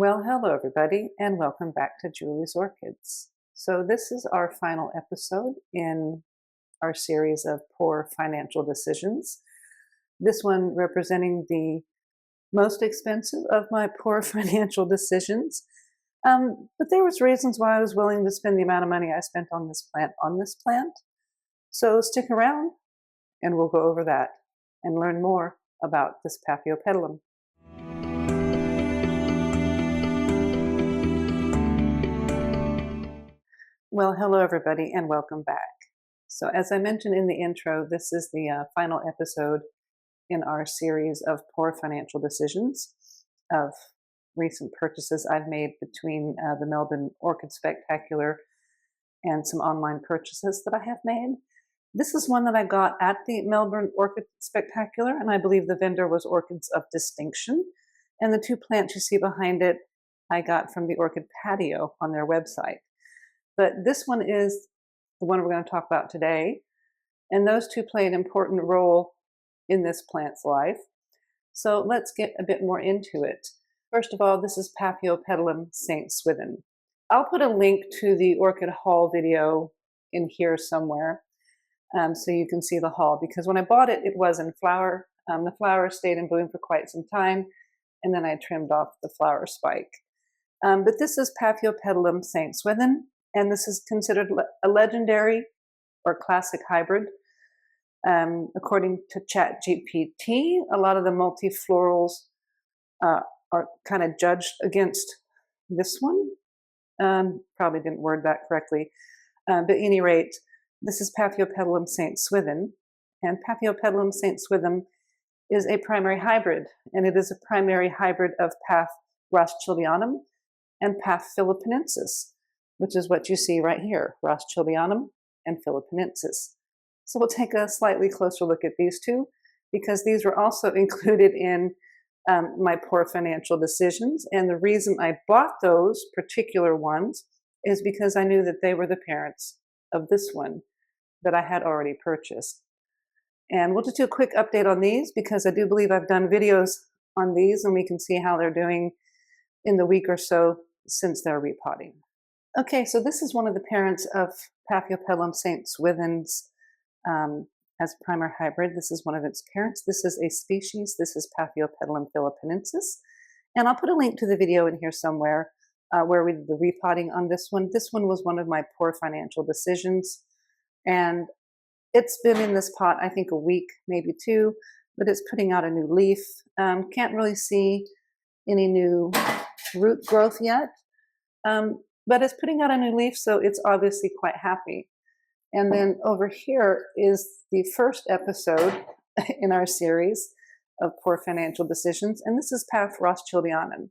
Well, hello everybody, and welcome back to Julie's Orchids. So this is our final episode in our series of poor financial decisions. This one representing the most expensive of my poor financial decisions. But there was reasons why I was willing to spend the amount of money I spent on this plant. So stick around and we'll go over that and learn more about this Paphiopedilum. Well, hello everybody and welcome back. So as I mentioned in the intro, this is the final episode in our series of poor financial decisions of recent purchases I've made between the Melbourne Orchid Spectacular and some online purchases that I have made. This is one that I got at the Melbourne Orchid Spectacular, and I believe the vendor was Orchids of Distinction. And the two plants you see behind it, I got from the Orchid Patio on their website. But this one is the one we're going to talk about today. And those two play an important role in this plant's life. So let's get a bit more into it. First of all, this is Paphiopedilum St Swithin. I'll put a link to the orchid haul video in here somewhere so you can see the haul. Because when I bought it, it was in flower. The flowers stayed in bloom for quite some time, and then I trimmed off the flower spike. But this is Paphiopedilum St Swithin. And this is considered a legendary or classic hybrid. According to ChatGPT, a lot of the multiflorals are kind of judged against this one. Probably didn't word that correctly. But at any rate, this is Paphiopedilum St Swithin. And Paphiopedilum St Swithin is a primary hybrid. And it is a primary hybrid of Paph Rothschildianum and Paph philippinensis, which is what you see right here, Rothschildianum and philippinensis. So we'll take a slightly closer look at these two, because these were also included in my poor financial decisions. And the reason I bought those particular ones is because I knew that they were the parents of this one that I had already purchased. And we'll just do a quick update on these, because I do believe I've done videos on these, and we can see how they're doing in the week or so since they're repotting. Okay, so this is one of the parents of Paphiopedilum St Swithin's as primary hybrid. This is one of its parents. This is a species. This is Paphiopedilum philippinensis. And I'll put a link to the video in here somewhere where we did the repotting on this one. This one was one of my poor financial decisions. And it's been in this pot, I think, a week, maybe two, but it's putting out a new leaf. Can't really see any new root growth yet. But it's putting out a new leaf, so it's obviously quite happy. And then over here is the first episode in our series of poor financial decisions, and this is Paph Rothschildianum.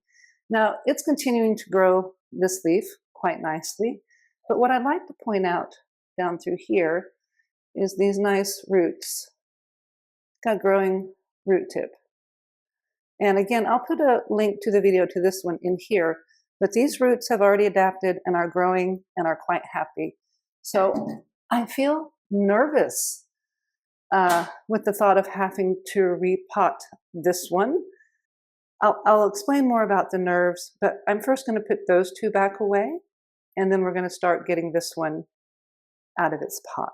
Now, it's continuing to grow this leaf quite nicely, but what I'd like to point out down through here is these nice roots. It's got a growing root tip. And again, I'll put a link to the video to this one in here. But these roots have already adapted and are growing and are quite happy. So I feel nervous with the thought of having to repot this one. I'll explain more about the nerves, but I'm first going to put those two back away, and then we're going to start getting this one out of its pot.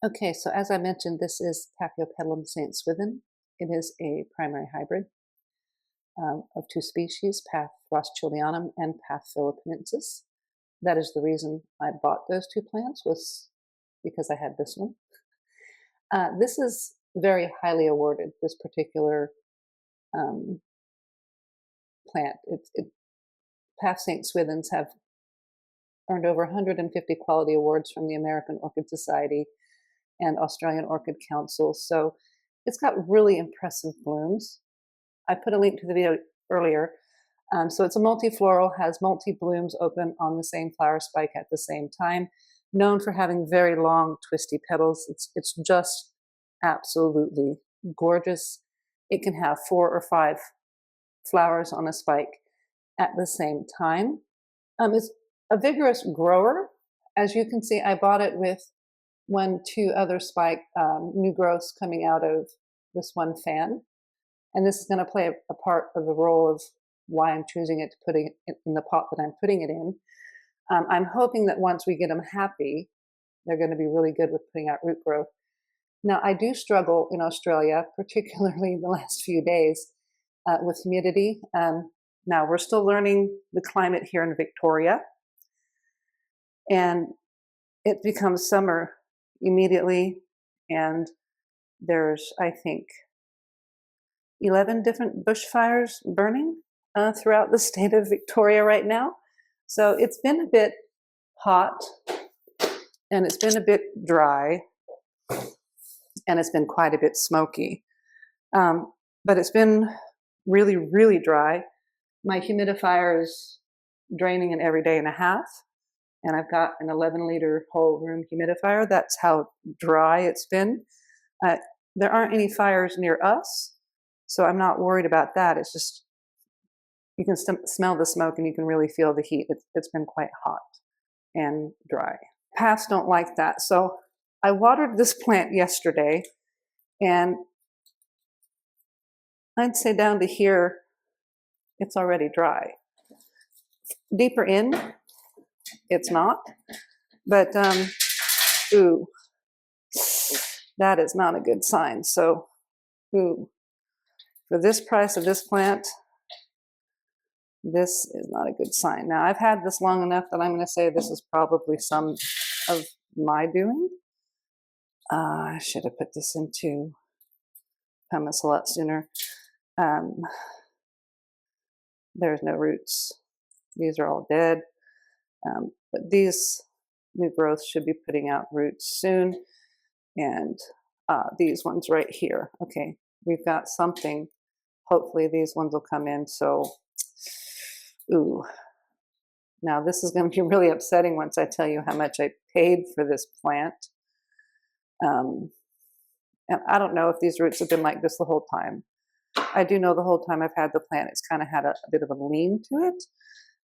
Okay, so as I mentioned, this is Paphiopedilum St Swithin. It is a primary hybrid of two species, Paph Rothschildianum and Paph philippinensis. That is the reason I bought those two plants, was because I had this one. This is very highly awarded, this particular plant. Paph St Swithins have earned over 150 quality awards from the American Orchid Society and Australian Orchid Council. So it's got really impressive blooms. I put a link to the video earlier. So it's a multifloral, has multi-blooms open on the same flower spike at the same time, known for having very long twisty petals. It's just absolutely gorgeous. It can have 4 or 5 flowers on a spike at the same time. It's a vigorous grower. As you can see, I bought it with 2 other spike new growths coming out of this one fan. And this is going to play a part of the role of why I'm choosing it to put it in the pot that I'm putting it in. I'm hoping that once we get them happy, they're going to be really good with putting out root growth. Now, I do struggle in Australia, particularly the last few days, with humidity. Now, we're still learning the climate here in Victoria, and it becomes summer immediately, and there's, I think, 11 different bushfires burning throughout the state of Victoria right now. So it's been a bit hot, and it's been a bit dry, and it's been quite a bit smoky. But it's been really, really dry. My humidifier is draining an every day and a half, and I've got an 11-liter whole room humidifier. That's how dry it's been. There aren't any fires near us, so I'm not worried about that. It's just, you can smell the smoke and you can really feel the heat. It's been quite hot and dry. Paths don't like that. So I watered this plant yesterday, and I'd say down to here, it's already dry. Deeper in, it's not. But, ooh, that is not a good sign. So, ooh, for this price of this plant, this is not a good sign. Now, I've had this long enough that I'm going to say this is probably some of my doing. I should have put this into pumice a lot sooner. There's no roots. These are all dead. But these new growths should be putting out roots soon. And these ones right here. Okay, we've got something. Hopefully these ones will come in. So, ooh. Now this is going to be really upsetting once I tell you how much I paid for this plant. And I don't know if these roots have been like this the whole time. I do know the whole time I've had the plant, it's kind of had a bit of a lean to it.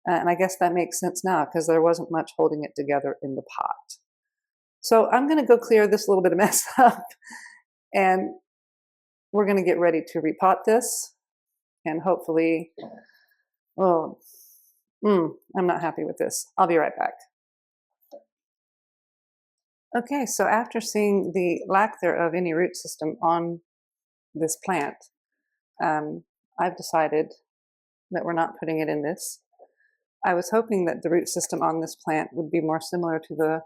And I guess that makes sense now because there wasn't much holding it together in the pot. So I'm going to go clear this little bit of mess up, and we're going to get ready to repot this. And hopefully, I'm not happy with this. I'll be right back. Okay, so after seeing the lack thereof any root system on this plant, I've decided that we're not putting it in this. I was hoping that the root system on this plant would be more similar to the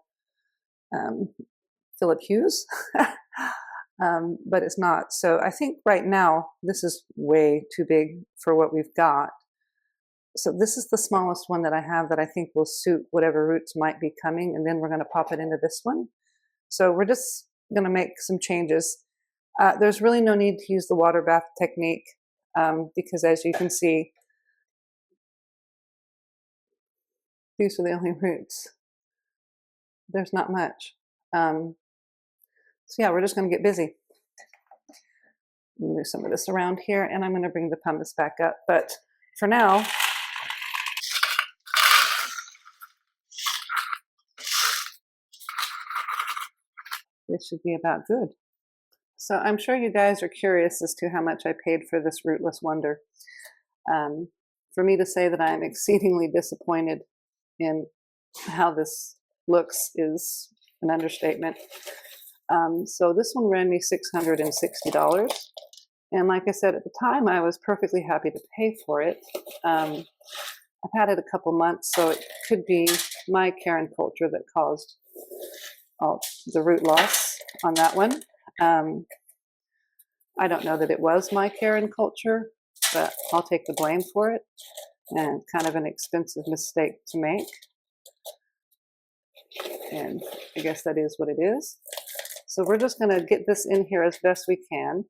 Philip Hughes, but it's not. So I think right now this is way too big for what we've got. So this is the smallest one that I have that I think will suit whatever roots might be coming, and then we're going to pop it into this one. So we're just going to make some changes. There's really no need to use the water bath technique because, as you can see, these are the only roots. There's not much. So yeah, we're just going to get busy. Move some of this around here, and I'm going to bring the pumice back up. But for now, this should be about good. So I'm sure you guys are curious as to how much I paid for this rootless wonder. For me to say that I'm exceedingly disappointed in how this looks is an understatement. So this one ran me $660. And like I said, at the time, I was perfectly happy to pay for it. I've had it a couple months, so it could be my Karen culture that caused the root loss on that one. I don't know that it was my Karen culture, but I'll take the blame for it. And kind of an expensive mistake to make. And I guess that is what it is. So we're just going to get this in here as best we can.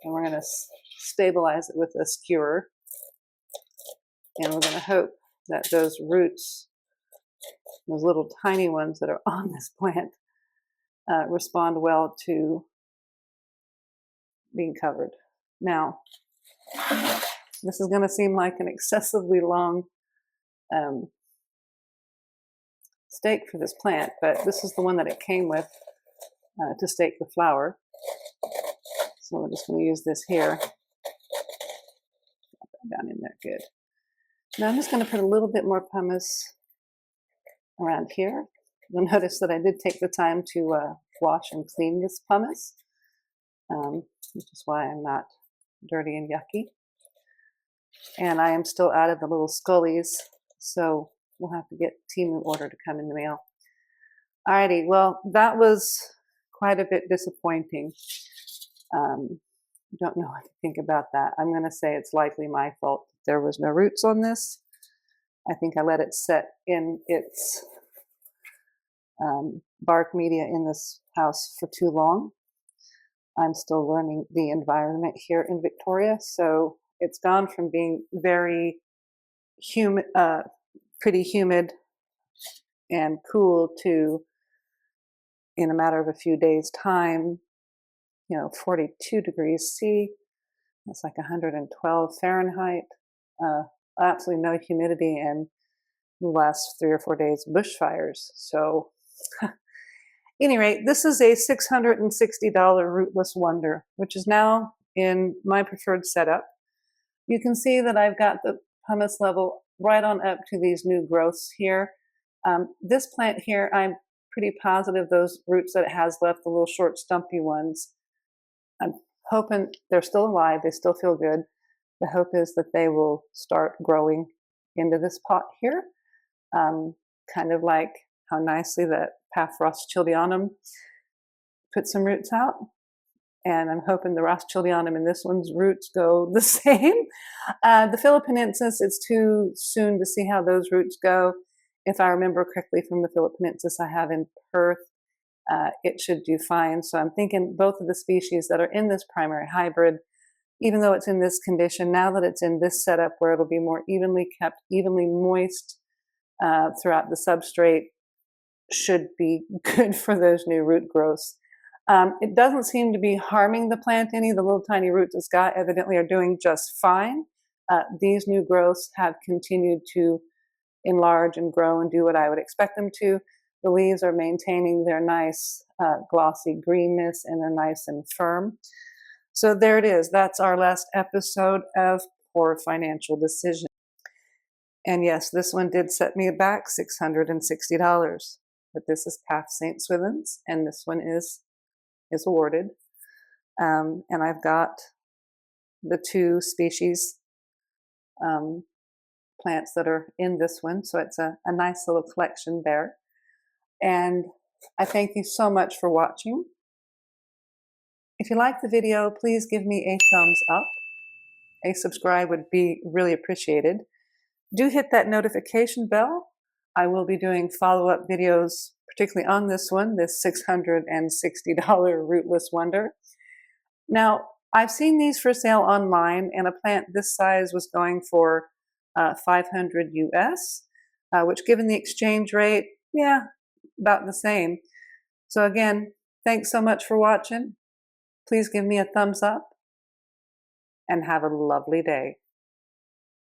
And we're going to stabilize it with a skewer. And we're going to hope that those roots, those little tiny ones that are on this plant, respond well to being covered. Now, this is going to seem like an excessively long stake for this plant, but this is the one that it came with to stake the flower. So we're just going to use this here. Down in there, good. Now I'm just going to put a little bit more pumice around here. You'll notice that I did take the time to wash and clean this pumice, which is why I'm not dirty and yucky. And I am still out of the little scullies, so we'll have to get Timu order to come in the mail. Alrighty, well, that was quite a bit disappointing. Don't know what to think about that. I'm going to say it's likely my fault. There was no roots on this. I think I let it set in its bark media in this house for too long. I'm still learning the environment here in Victoria, so it's gone from being very humid, pretty humid and cool to, in a matter of a few days' time, 42 degrees C. That's like 112 Fahrenheit. Absolutely no humidity, and the last 3 or 4 days bushfires. So, at any rate, this is a $660 rootless wonder, which is now in my preferred setup. You can see that I've got the pumice level right on up to these new growths here. This plant here, I'm pretty positive those roots that it has left, the little short stumpy ones, I'm hoping they're still alive. They still feel good. The hope is that they will start growing into this pot here, kind of like how nicely that Paphiopedilum put some roots out. And I'm hoping the Rothschildianum in this one's roots go the same. The Philippinensis, it's too soon to see how those roots go. If I remember correctly from the Philippinensis I have in Perth, it should do fine. So I'm thinking both of the species that are in this primary hybrid, even though it's in this condition, now that it's in this setup where it'll be more evenly kept, evenly moist throughout the substrate, should be good for those new root growths. It doesn't seem to be harming the plant any. The little tiny roots it's got evidently are doing just fine. These new growths have continued to enlarge and grow and do what I would expect them to. The leaves are maintaining their nice glossy greenness, and they're nice and firm. So there it is. That's our last episode of Poor Financial Decision. And yes, this one did set me back $660. But this is Paph St Swithin's, and this one is awarded. And I've got the two species plants that are in this one. So it's a nice little collection there. And I thank you so much for watching. If you like the video, please give me a thumbs up. A subscribe would be really appreciated. Do hit that notification bell. I will be doing follow-up videos, particularly on this one, this $660 rootless wonder. Now, I've seen these for sale online, and a plant this size was going for $500 US, which given the exchange rate, yeah, about the same. So again, thanks so much for watching. Please give me a thumbs up and have a lovely day.